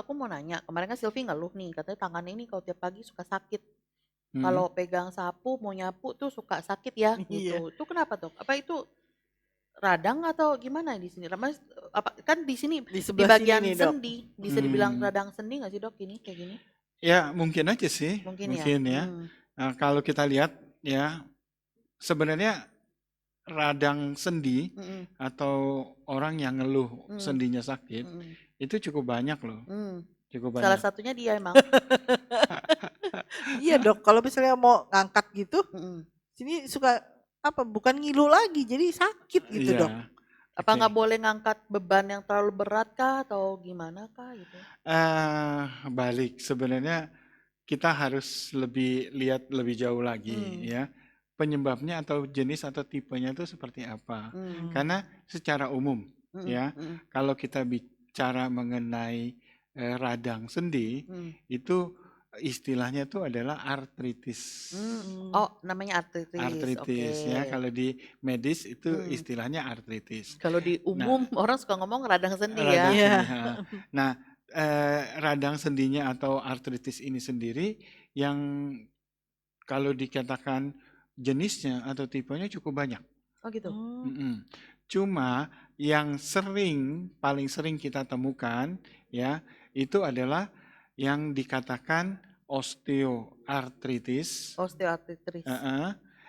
aku mau nanya, kemarin kan Silvi ngeluh nih, katanya tangannya ini kalau tiap pagi suka sakit. Hmm. Kalau pegang sapu, mau nyapu tuh suka sakit ya, Iya. gitu. Itu kenapa dok? Apa itu radang atau gimana di sini? Apa kan di sini Di di sebelah sini bagian nih, Dok. sendi, bisa dibilang Hmm. radang sendi nggak sih dok ini kayak gini? Ya mungkin aja sih, Mungkin ya. mungkin ya. Nah, kalau kita lihat ya sebenarnya radang sendi Mm-mm. atau orang yang ngeluh Mm. sendinya sakit Mm-mm. itu cukup banyak loh, Mm. cukup Salah banyak. satunya dia emang. Iya, Dok. Kalau misalnya mau ngangkat gitu, Mm-mm. sini suka apa? Bukan ngilu lagi, jadi sakit gitu, Dok. Iya, Apa oke. nggak boleh ngangkat beban yang terlalu berat kah atau gimana kah gitu? Balik sebenarnya kita harus lebih lihat lebih jauh lagi ya penyebabnya atau jenis atau tipenya itu seperti apa. Karena secara umum ya kalau kita bicara mengenai radang sendi itu istilahnya itu adalah artritis. Oh, namanya artritis. Artritis ya Oke. kalau di medis itu istilahnya artritis. Kalau di Nah, umum orang suka ngomong radang sendi ya. radang Iya. sendi. Nah, radang sendinya atau artritis ini sendiri yang kalau dikatakan jenisnya atau tipenya cukup banyak. Oh gitu. Mm-mm. Cuma yang paling sering kita temukan ya itu adalah yang dikatakan osteoartritis Osteoartritis.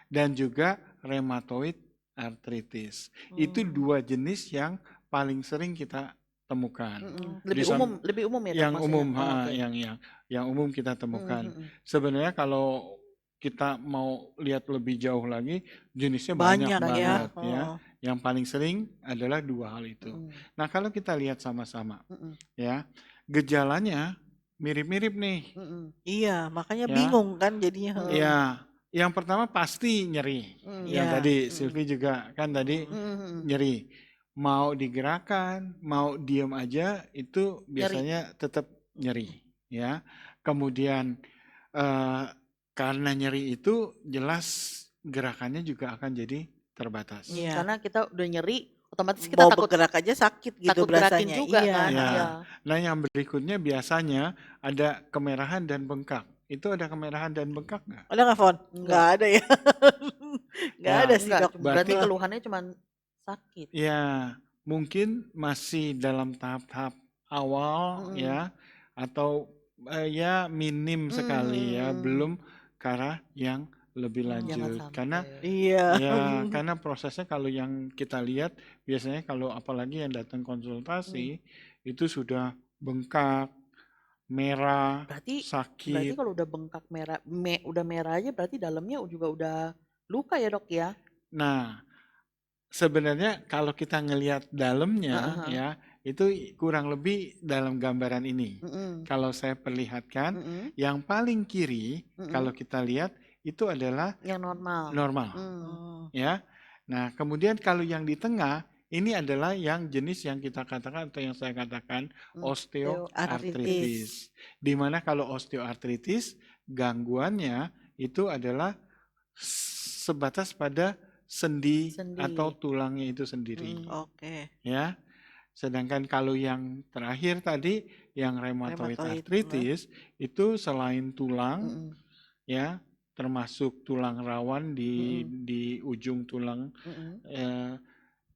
dan juga rheumatoid arthritis. Itu dua jenis yang paling sering kita temukan. Lebih umum ya dok Yang maksudnya. umum, Oh, oke. yang umum kita temukan. Sebenarnya kalau kita mau lihat lebih jauh lagi, jenisnya banyak Banyak ya. banget ya. Yang paling sering adalah dua hal itu. Nah, kalau kita lihat sama-sama, ya, gejalanya mirip-mirip nih. Iya, makanya Ya. bingung kan jadinya. Ya, yang pertama pasti nyeri. Yang Iya. tadi Silvi juga kan tadi nyeri. Mau digerakkan, mau diem aja itu biasanya tetap nyeri. Ya, kemudian karena nyeri itu jelas gerakannya juga akan jadi terbatas. Iya. Karena kita udah nyeri, otomatis kita Mau takut bergerak aja sakit gitu takut gerakin berasanya. juga Iya. kan. Ya. Iya. Nah, yang berikutnya biasanya ada kemerahan dan bengkak. Itu ada kemerahan dan bengkak nggak? Ada nggak, Fon? Nggak ada ya. Nggak Ya, ada sih, Enggak, Dok. berarti berarti- keluhannya cuma sakit. Ya, mungkin masih dalam tahap-tahap awal ya, atau ya minim sekali ya, belum ke arah yang lebih Jangan lanjut. sampai. Karena Iya. ya, karena prosesnya kalau yang kita lihat biasanya kalau apalagi yang datang konsultasi itu sudah bengkak, merah, Berarti sakit. kalau udah bengkak merah, udah merah aja berarti dalamnya juga udah luka ya dok ya? Nah, sebenarnya kalau kita ngelihat dalamnya ya, itu kurang lebih dalam gambaran ini. Kalau saya perlihatkan, yang paling kiri kalau kita lihat itu adalah Yang normal. normal. Ya. Nah, kemudian kalau yang di tengah ini adalah yang jenis yang kita katakan atau yang saya katakan osteoartritis. Di mana kalau osteoartritis gangguannya itu adalah sebatas pada sendi atau tulangnya itu sendiri. Oke. Ya. Sedangkan kalau yang terakhir tadi yang rheumatoid arthritis itu selain tulang ya termasuk tulang rawan di ujung tulang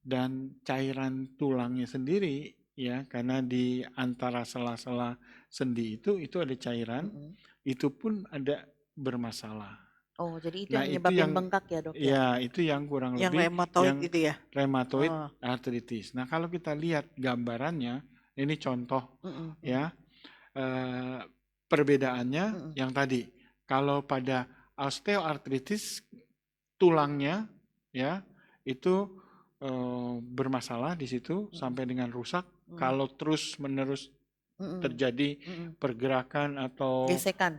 dan cairan tulangnya sendiri ya karena di antara sela-sela sendi itu ada cairan itu pun ada bermasalah. Oh, jadi itu Nah, yang itu menyebabkan bengkak ya dok ya? Ya, itu yang kurang Yang lebih rheumatoid yang itu ya? rheumatoid arthritis. Nah, kalau kita lihat gambarannya, ini contoh ya perbedaannya yang tadi. Kalau pada osteoartritis tulangnya ya itu bermasalah di situ sampai dengan rusak. Kalau terus-menerus terjadi pergerakan atau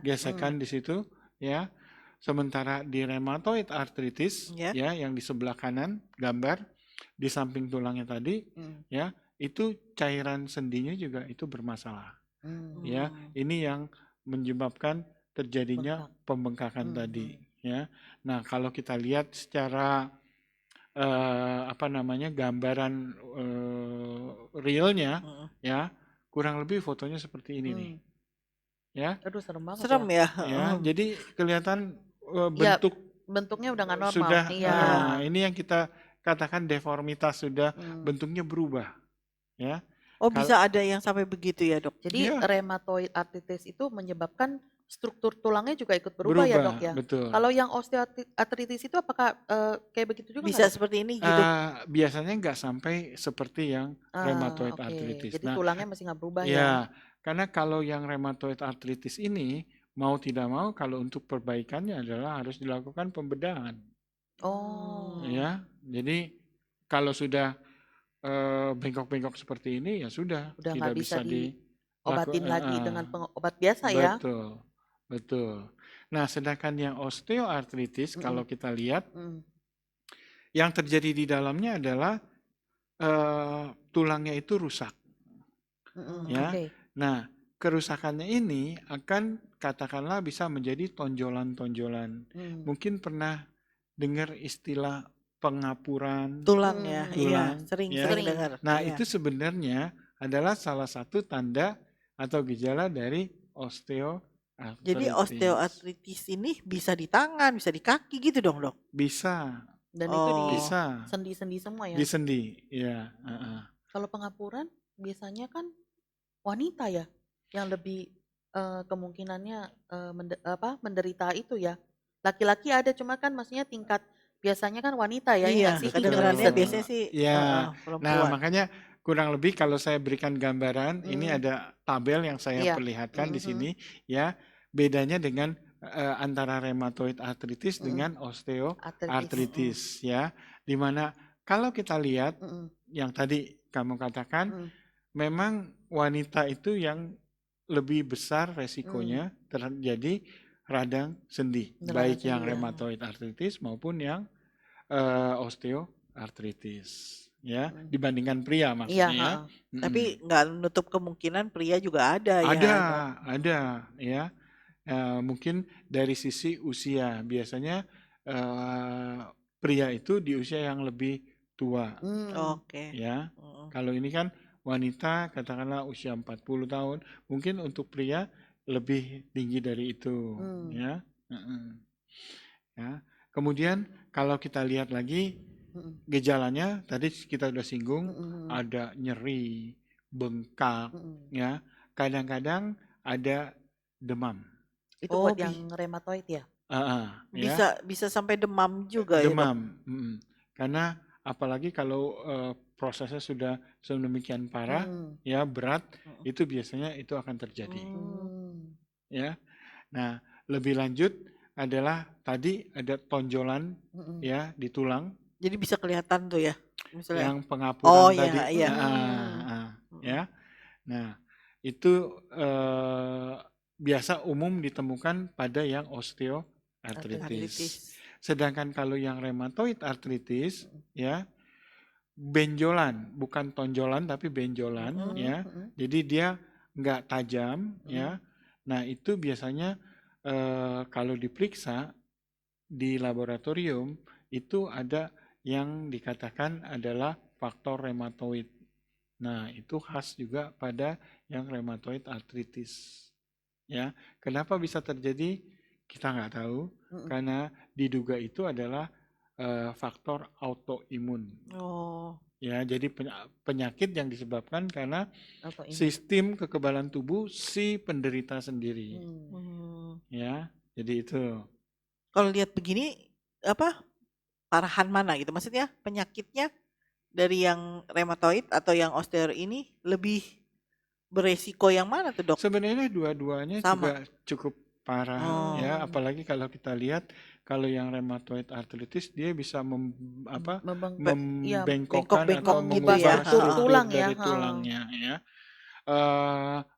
gesekan di situ ya. Sementara di rheumatoid arthritis ya yang di sebelah kanan gambar di samping tulangnya tadi ya itu cairan sendinya juga itu bermasalah. Ya, ini yang menyebabkan terjadinya pembengkakan tadi ya. Nah, kalau kita lihat secara gambaran realnya ya kurang lebih fotonya seperti ini nih, ya. Aduh serem banget Serem ya. ya. Ya, jadi kelihatan Ya, bentuk bentuknya udah nggak normal. sudah Iya. ini yang kita katakan deformitas, sudah Hmm. bentuknya berubah, ya. Oh, Kal- bisa ada yang sampai begitu ya, Dok? Jadi Iya. rheumatoid arthritis itu menyebabkan struktur tulangnya juga ikut berubah ya dok ya. Betul. Kalau yang osteoartritis itu apakah kayak begitu juga Bisa nggak, Dok? seperti ini gitu. Biasanya nggak sampai seperti yang rheumatoid Oke. arthritis. Jadi Nah, tulangnya masih nggak berubah ya. ya, karena kalau yang rheumatoid arthritis ini mau tidak mau kalau untuk perbaikannya adalah harus dilakukan pembedahan, Oh. ya. Jadi kalau sudah bengkok-bengkok seperti ini ya sudah Udah tidak nggak bisa bisa diobatin lagi dengan obat biasa ya. betul, betul. Nah, sedangkan yang osteoartritis kalau kita lihat Mm. yang terjadi di dalamnya adalah tulangnya itu rusak, ya. Oke. Nah, kerusakannya ini akan katakanlah bisa menjadi tonjolan-tonjolan. Mungkin pernah dengar istilah pengapuran Tulang ya. Iya, tulang, sering ya. sering dengar. Nah, Iya. itu sebenarnya adalah salah satu tanda atau gejala dari osteoartritis. Jadi osteoartritis ini bisa di tangan, bisa di kaki gitu dong, Dok? Bisa, Dan itu di bisa sendi-sendi semua ya. di sendi, ya. Kalau pengapuran biasanya kan wanita ya yang lebih kemungkinannya menderita itu ya. Laki-laki ada cuma kan maksudnya tingkat biasanya kan wanita ya Iya, nggak sih? kedengarannya Betul. biasanya sih Ya. Nah, perempuan. makanya kurang lebih kalau saya berikan gambaran, ini ada tabel yang saya Iya. perlihatkan di sini, ya. Bedanya dengan antara rheumatoid arthritis dengan osteoartritis, ya. Dimana kalau kita lihat yang tadi kamu katakan, memang wanita itu yang lebih besar resikonya terjadi radang sendi, baik yang rheumatoid arthritis maupun yang osteoartritis, ya, dibandingkan pria maksudnya, ya. Tapi nggak menutup kemungkinan pria juga ada ya. Ada, ya. Mungkin dari sisi usia, biasanya pria itu di usia yang lebih tua, Oke. ya. Kalau ini kan wanita katakanlah usia 40 tahun, mungkin untuk pria lebih tinggi dari itu, ya. Ya. Kemudian kalau kita lihat lagi gejalanya, tadi kita sudah singgung, ada nyeri, bengkak, ya. Kadang-kadang ada demam. Itu buat yang rheumatoid ya? Bisa sampai demam juga ya, Dok? Demam, karena apalagi kalau prosesnya sudah sedemikian parah, ya berat, itu biasanya itu akan terjadi, ya. Nah, lebih lanjut adalah tadi ada tonjolan, ya, di tulang. Jadi bisa kelihatan tuh ya, misalnya. Yang pengapuran tadi, iya. ya. Nah, itu biasa umum ditemukan pada yang osteoartritis. Sedangkan kalau yang rheumatoid arthritis, ya, benjolan, bukan tonjolan tapi benjolan, ya. Jadi dia nggak tajam, ya. Nah, itu biasanya kalau diperiksa di laboratorium itu ada yang dikatakan adalah faktor rheumatoid. Nah, itu khas juga pada yang rheumatoid arthritis. Ya, kenapa bisa terjadi? Kita nggak tahu, karena diduga itu adalah faktor autoimun. Ya, jadi penyakit yang disebabkan karena sistem kekebalan tubuh si penderita sendiri. Ya, jadi itu. Kalau lihat begini, parahan mana gitu? Maksudnya penyakitnya dari yang rheumatoid atau yang osteo ini lebih beresiko yang mana tuh, Dok? Sebenarnya dua-duanya juga cukup parah, ya. Apalagi kalau kita lihat kalau yang rheumatoid arthritis dia bisa membengkokkan atau mengubah struktur dari tulangnya, ya.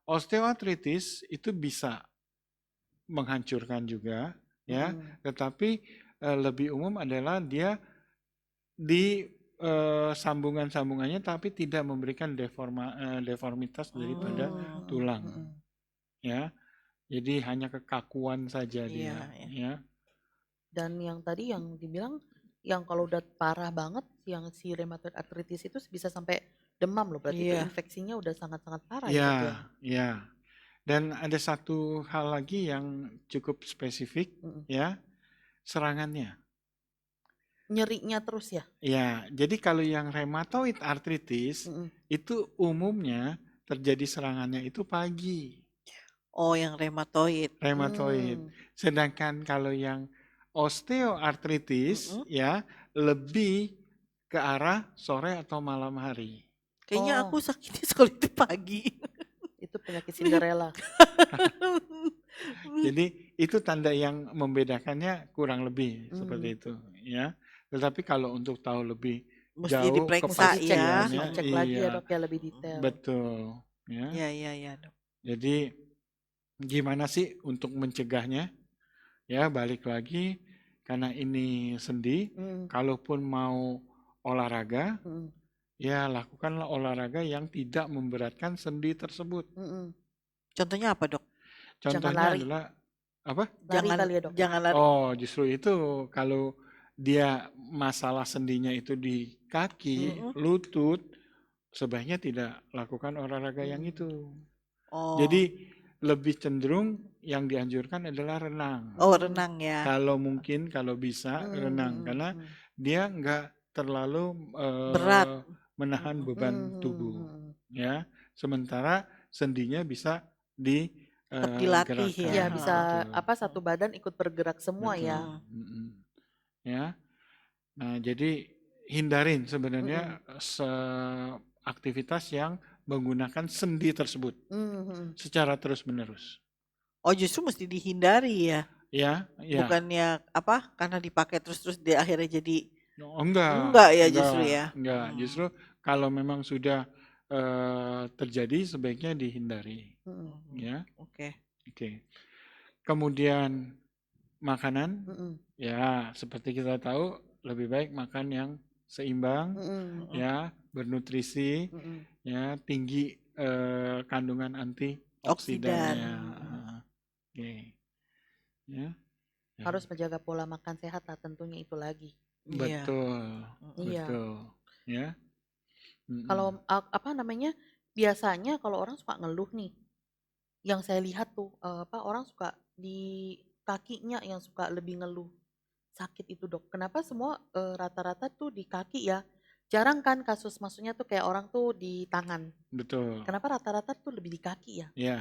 Osteoartritis itu bisa menghancurkan juga, ya. Tetapi lebih umum adalah dia di sambungan-sambungannya tapi tidak memberikan deformitas daripada tulang, ya. Jadi hanya kekakuan saja dia, ya. Dan yang tadi yang dibilang yang kalau udah parah banget yang si rheumatoid arthritis itu bisa sampai demam loh, berarti itu Iya. infeksinya udah sangat-sangat parah ya dok ya. Ya, ya. Dan ada satu hal lagi yang cukup spesifik, Mm-mm. ya, serangannya. Nyerinya terus ya. Ya, jadi kalau yang rheumatoid arthritis Mm-mm. itu umumnya terjadi serangannya itu pagi, Oh, yang rheumatoid. rheumatoid. Hmm. Sedangkan kalau yang osteoartritis Mm-mm. ya lebih ke arah sore atau malam hari. Kayaknya Oh, aku sakitnya sekali itu pagi. itu penyakit Cinderella. Jadi itu tanda yang membedakannya kurang lebih seperti Hmm. itu, ya. Tetapi kalau untuk tahu lebih Mesti jauh Mesti diperiksa dicek, ya. mesti kepastiannya, dicek lagi ya iya, dok ya lebih detail. betul, ya. Iya, iya, iya, Dok. Jadi gimana sih untuk mencegahnya? Ya, balik lagi karena ini sendi, Hmm. kalaupun mau olahraga, Hmm. ya lakukanlah olahraga yang tidak memberatkan sendi tersebut. Hmm. Contohnya apa, Dok? Jangan Contohnya lari, adalah apa? lari Jangan kali ya dok ya. jangan lari. Oh, justru itu kalau dia masalah sendinya itu di kaki, Mm-mm. lutut, sebaiknya tidak lakukan olahraga yang Hmm. itu. Oh. Jadi lebih cenderung yang dianjurkan adalah renang. Oh, Hmm. renang ya. Kalau mungkin, kalau bisa Hmm. renang, Hmm. karena Hmm. dia nggak terlalu Berat. menahan Mm-mm. beban Hmm. tubuh, Hmm. ya. Sementara sendinya bisa Tetap dilatih digerakkan, Ya ya. bisa betul, apa satu badan ikut bergerak semua betul. ya. Mm-mm. Mm-mm. Ya. Nah, jadi hindarin Mm-mm. sebenarnya aktivitas yang menggunakan sendi tersebut Hmm. secara terus-menerus. Oh, justru mesti dihindari ya. Ya, ya. Bukannya apa? Karena dipakai terus-terus di akhirnya jadi Oh, enggak, enggak ya justru ya. enggak. Justru kalau memang sudah terjadi sebaiknya dihindari, Hmm. ya. Oke. Oke. Kemudian makanan, Hmm. ya seperti kita tahu lebih baik makan yang seimbang, Hmm. Mm-mm. ya, bernutrisi, Hmm. ya, tinggi kandungan Oksidan. antioksidannya. Oke, ya. Harus menjaga pola makan sehat lah tentunya itu lagi. Iya. Betul, Mm-mm. Iya. betul, ya. Kalau apa namanya biasanya kalau orang suka ngeluh nih, yang saya lihat tuh apa orang suka di kakinya yang suka lebih ngeluh sakit itu dok. Kenapa semua rata-rata tuh di kaki ya? Jarang kan kasus maksudnya tuh kayak orang tuh di tangan. Betul, Kenapa rata-rata tuh lebih di kaki ya? ya.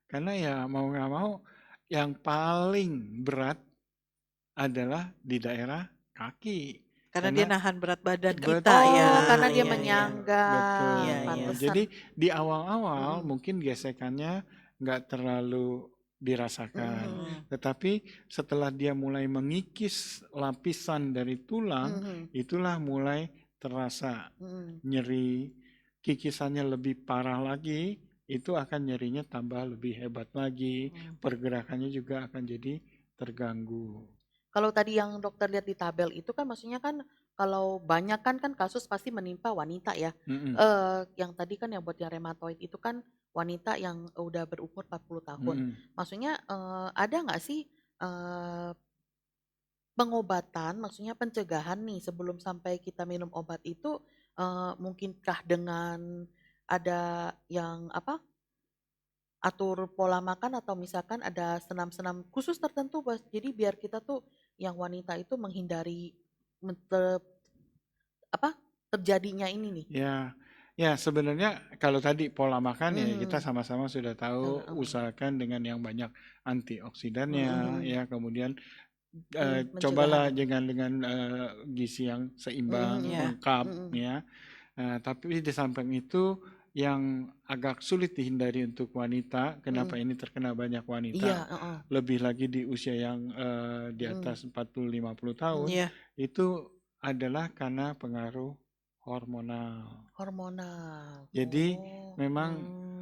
Karena ya mau nggak mau yang paling berat adalah di daerah kaki. Karena dia Karena nahan berat badan kita betul, ya. Oh, karena dia Iya, iya. menyangga, betul. Iya, iya. Jadi pantesan. di awal-awal Mm-mm. mungkin gesekannya nggak terlalu dirasakan, Mm-mm. Mm-mm. tetapi setelah dia mulai mengikis lapisan dari tulang, Mm-mm. itulah mulai terasa Mm-mm. nyeri, kikisannya lebih parah lagi, itu akan nyerinya tambah lebih hebat lagi, pergerakannya juga akan jadi terganggu. Kalau tadi yang dokter lihat di tabel itu kan maksudnya kan kalau banyak kan kasus pasti menimpa wanita ya. Mm-mm, Yang tadi kan yang buat yang rheumatoid itu kan wanita yang udah berumur 40 tahun. mm-mm. Maksudnya ada nggak sih eh, pengobatan, maksudnya pencegahan nih sebelum sampai kita minum obat itu mungkinkah dengan ada yang apa atur pola makan atau misalkan ada senam-senam khusus tertentu jadi biar kita tuh yang wanita itu menghindari apa terjadinya ini nih. Ya, ya sebenarnya kalau tadi pola makan ya kita Hmm. sama-sama sudah tahu usahakan dengan yang banyak antioksidannya, ya kemudian cobalah Pencegahan. dengan gizi yang seimbang, Iya. lengkap, ya. Tapi di samping itu yang agak sulit dihindari untuk wanita, kenapa ini terkena banyak wanita, Iya, lebih lagi di usia yang di atas 40-50 tahun, Iya. itu adalah karena pengaruh hormonal. hormonal. Jadi Oh. memang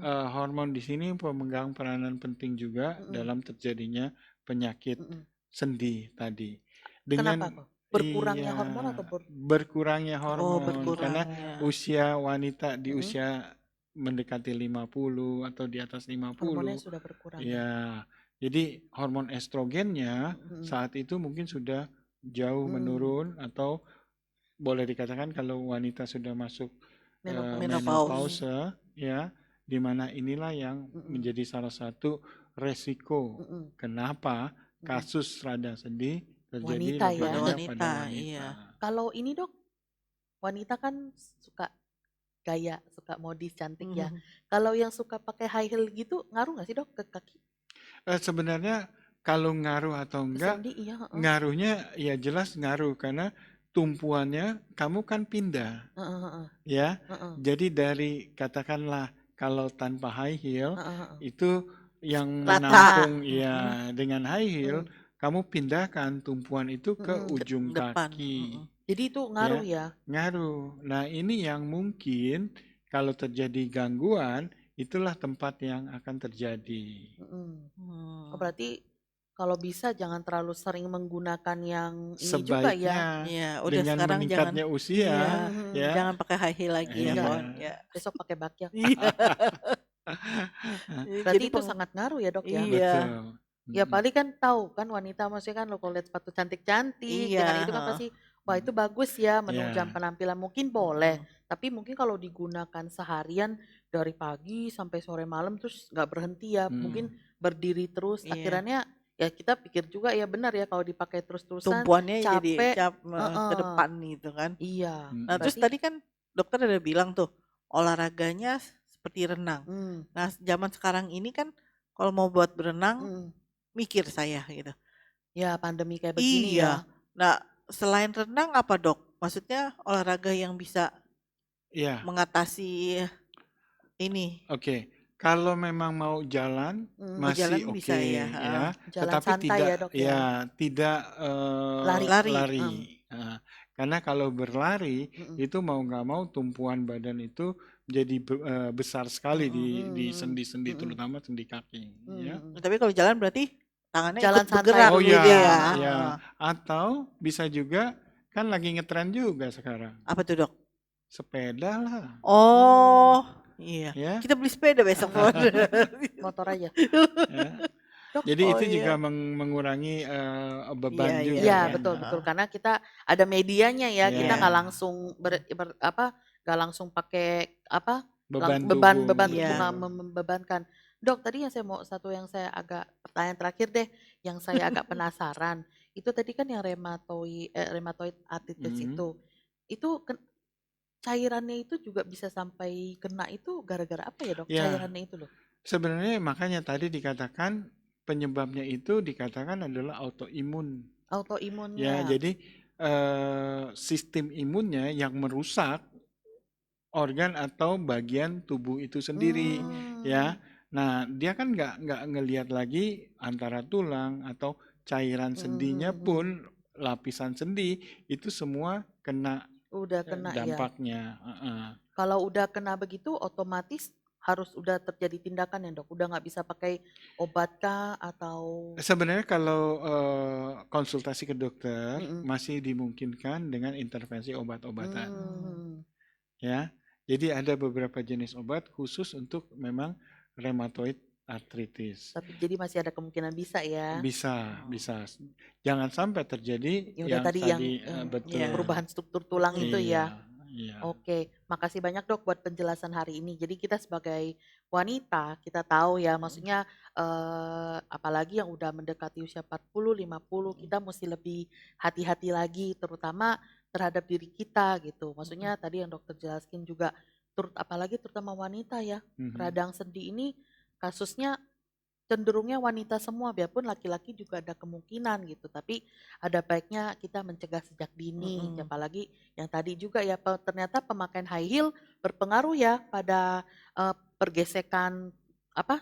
hormon di sini pemegang peranan penting juga dalam terjadinya penyakit sendi tadi. Kenapa Dengan kok? Berkurangnya iya, hormon atau berkurangnya Oh, hormon karena berkurangnya. usia wanita di usia mendekati 50 atau di atas 50, hormonnya sudah berkurang. ya. Jadi hormon estrogennya saat itu mungkin sudah jauh menurun atau boleh dikatakan kalau wanita sudah masuk Menopause. menopause ya, di mana inilah yang Mm-mm. menjadi salah satu resiko. Mm-mm. Kenapa Mm-mm. kasus radang sendi terjadi Wanita lebih ya. Pada banyak wanita, pada wanita. iya. Kalau ini dok, wanita kan suka gaya, suka modis, cantik ya. Mhm. Kalau yang suka pakai high heel gitu, ngaruh nggak sih dok ke kaki? Sebenarnya kalau ngaruh atau Ke enggak, sendi, iya. ngaruhnya ya jelas ngaruh karena tumpuannya kamu kan pindah Heeh, heeh, ya. heeh, Jadi dari katakanlah kalau tanpa high heel heeh, heeh. itu yang Rata. menampung Mm-mm. ya dengan high heel, Mm, kamu pindahkan tumpuan itu ke mm-mm. ujung Depan. kaki Jadi itu ngaruh ya. ngaruh. Nah, ini yang mungkin kalau terjadi gangguan, itulah tempat yang akan terjadi. Mm-mm. Hmm. Oh, berarti kalau bisa jangan terlalu sering menggunakan yang ini juga ya. Sebaiknya Iya, udah dengan sekarang jangan meningkatnya usia iya, ya. jangan pakai high heel lagi ya, Iya. kawan. Ya. Besok pakai bakyak. Iya. Berarti Jadi itu sangat ngaruh ya dok ya. iya, Betul. Ya Mm-mm. paling kan tahu kan wanita maksudnya kan lo kalau lihat sepatu cantik-cantik iya. dengan itu kan pasti wah itu bagus ya menunjang Ya. penampilan mungkin boleh. Tapi mungkin kalau digunakan seharian dari pagi sampai sore malam terus nggak berhenti ya, Mm. mungkin berdiri terus. Iya. Akhirnya ya kita pikir juga ya benar ya kalau dipakai terus-terusan Tumpuannya jadi capek. ke depan gitu kan. Iya. Nah, terus Berarti tadi kan dokter ada bilang tuh olahraganya seperti renang. mm, Nah, zaman sekarang ini kan kalau mau buat berenang mm. mikir saya gitu. Ya pandemi kayak begini Iya. ya. Nah, selain renang apa dok? Maksudnya olahraga yang bisa Ya, mengatasi ini. oke. Kalau memang mau jalan Mm. Mau jalan masih bisa oke ya. ya, Jalan tetapi santai tidak ya dok ya. tidak Lari. Lari. Nah, karena kalau berlari Mm-mm. itu mau nggak mau tumpuan badan itu jadi besar sekali di Mm-mm. sendi-sendi Mm-mm. terutama sendi kaki ya. Mm-mm. Tapi kalau jalan berarti tangannya Jalan ikut santai bergerak Oh dulu gitu ya, ya. ya. Atau bisa juga kan lagi ngetren juga sekarang. Apa tuh dok? Sepeda lah, Oh, iya. ya. Kita beli sepeda besok. motor aja. Ya. Dok, Jadi Oh, itu iya. juga mengurangi beban Iya, juga iya kan. betul betul karena kita ada medianya ya, kita Iya. nggak langsung nggak langsung pakai Beban beban tubuh. beban Iya. tubuh nggak membebankan. Dok, tadi yang saya mau yang saya agak pertanyaan terakhir deh, yang saya agak penasaran itu tadi kan yang rheumatoid arthritis Mhm. itu cairannya itu juga bisa sampai kena itu gara-gara apa ya dok? Ya. Cairannya itu loh. Sebenarnya makanya tadi dikatakan penyebabnya itu dikatakan adalah autoimun. Ya, Autoimunnya. jadi sistem imunnya yang merusak organ atau bagian tubuh itu sendiri, ya. Nah, dia kan nggak ngelihat lagi antara tulang atau cairan sendinya pun lapisan sendi itu semua kena Udah kena ya. dampaknya. Kalau udah kena begitu otomatis harus udah terjadi tindakan ya dok. Udah nggak bisa pakai obat kah atau Sebenarnya kalau konsultasi ke dokter Mm-mm. masih dimungkinkan dengan intervensi obat-obatan, Hmm. ya. Jadi ada beberapa jenis obat khusus untuk memang rheumatoid arthritis. Tapi jadi masih ada kemungkinan bisa ya. Bisa. Jangan sampai terjadi Ya udah yang tadi tadi yang betul. perubahan struktur tulang itu ya. Iya. Oke, makasih banyak dok buat penjelasan hari ini. Jadi kita sebagai wanita kita tahu ya, maksudnya apalagi yang udah mendekati usia 40, 50, kita mesti lebih hati-hati lagi, terutama terhadap diri kita gitu. Maksudnya tadi yang dokter jelaskan juga, apalagi terutama wanita ya, Mhm. radang sendi ini kasusnya cenderungnya wanita semua, biarpun laki-laki juga ada kemungkinan gitu. Tapi ada baiknya kita mencegah sejak dini, apalagi yang tadi juga ya ternyata pemakaian high heel berpengaruh ya pada pergesekan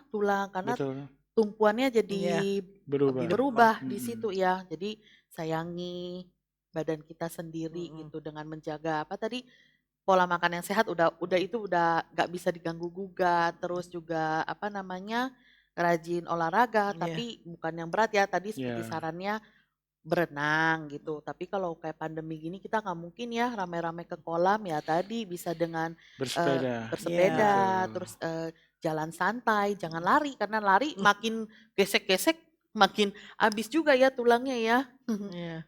tulang karena Betul. tumpuannya jadi berubah di Mm-mm. situ ya. Jadi sayangi badan kita sendiri gitu dengan menjaga pola makan yang sehat udah itu udah nggak bisa diganggu gugat, terus juga rajin olahraga tapi bukan yang berat ya, tadi seperti sarannya berenang gitu. Tapi kalau kayak pandemi gini kita nggak mungkin ya rame-rame ke kolam ya, tadi bisa dengan bersepeda terus jalan santai, jangan lari karena lari makin gesek-gesek makin habis juga ya tulangnya ya.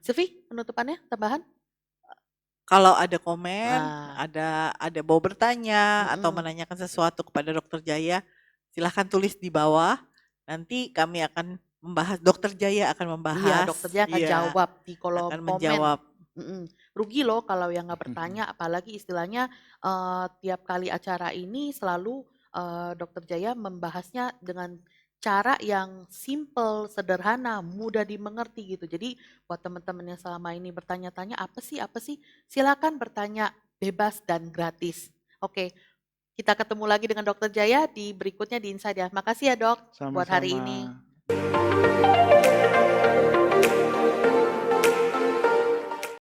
Silvi, penutupannya tambahan? kalau ada komen, Ah, ada mau bertanya atau mm-mm. menanyakan sesuatu kepada Dokter Jaya, silahkan tulis di bawah. Nanti kami akan membahas, Dokter Jaya akan Iya, dokter membahas, dia akan ya, jawab di kolom akan komen. menjawab. Mm-mm. Rugi loh kalau yang nggak bertanya, apalagi istilahnya tiap kali acara ini selalu dokter Jaya membahasnya dengan cara yang simple, sederhana, mudah dimengerti gitu. Jadi buat teman-teman yang selama ini bertanya-tanya apa sih, silakan bertanya bebas dan gratis. Oke, kita ketemu lagi dengan dokter Jaya di berikutnya di Inside ya. Makasih ya dok buat hari Sama-sama. ini.